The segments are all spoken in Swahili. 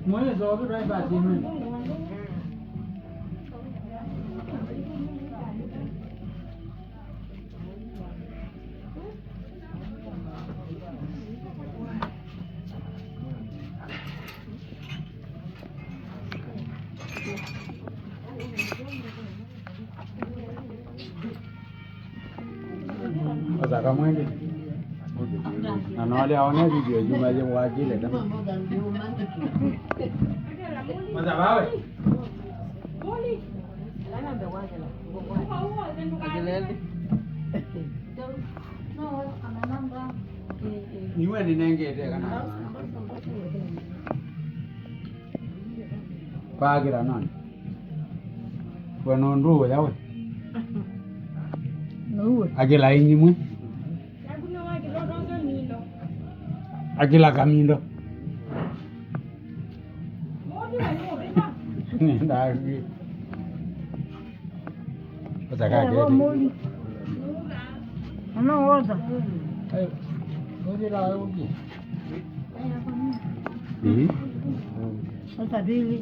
mới rồi cái đây bà gì mình Masa kamu ini? Nah, dia awalnya video cuma aja wajib lah. Masa apa? Ni mana ni nengke dia kan? Pagi ranan. Bukan dulu ya, weh. Agila ini mu? Agila camino. Dah. Pasal kaki. Mana orang? Ayo, boleh lah lagi. Pasal diri.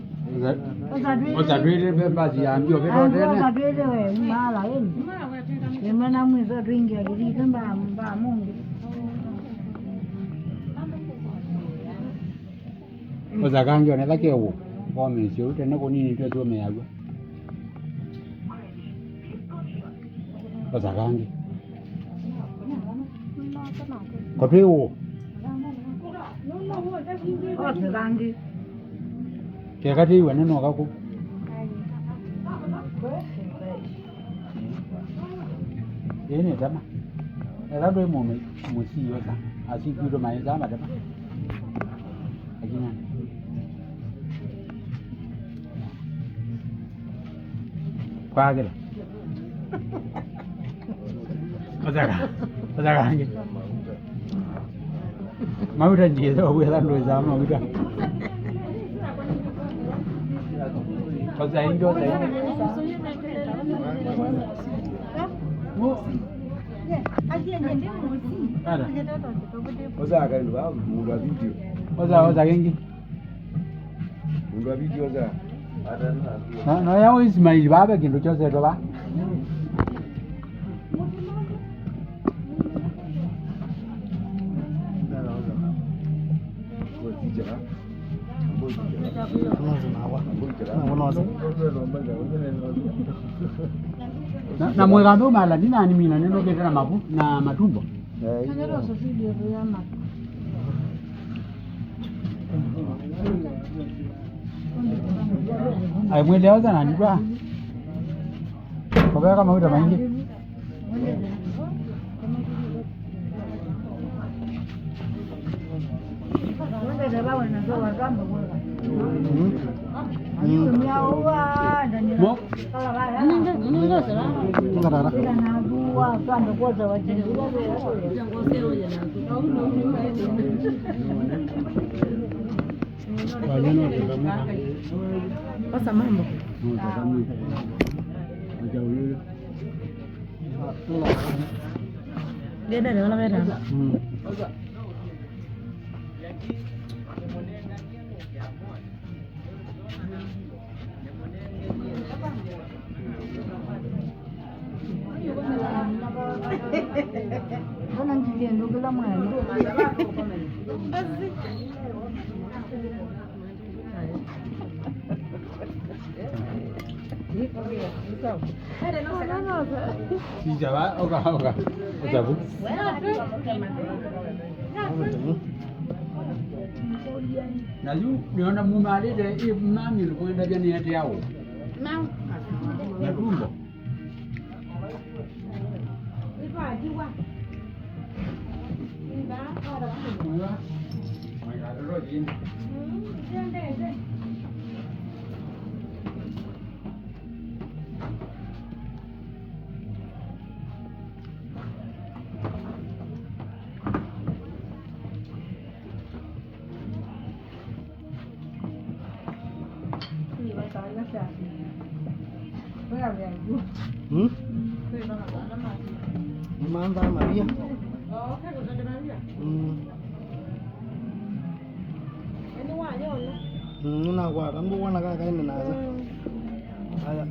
Pasal diri berbagi ambil kita ada ni. Pasal diri, malah ini. Yang mana mungkin so dringi lagi, kan bah mungkin. Pasal kan jo ni lagi aku. Kau mesti tu, nak kau ni tu tu mesti aku. Pasal kan ni. Kau tahu? Oh, teranggi. Kaya kati wana no kaku. Ini sama. Era doi mo si yo sa. Asi kudo mai sama dama. Agina. Kwa gele. Pasaka hangi. Mau dah dia tu bukan doi sama bukan. Có giấy cho giấy. Oza kan dua, dua video. Oza kan ni. Dua video oza. Nó yang Ismail baba kin cho saya doa. Na mwega ndo mala ni nani mina neno kete na matumbo. Ai mwele au sana ni kwa. Kwa kama huda maingi. Mo? Pasa mambo. Dia dah dalam merah. Kanan dia dulu lama ni. Si jawab, oka. Oka bu. Naju, dia nak mumali dia, mami lu kau dah jadi dia tahu. Mau. Na tumbo. Manda Maria. Na kwa rambo wana kaka ina naza. Haya.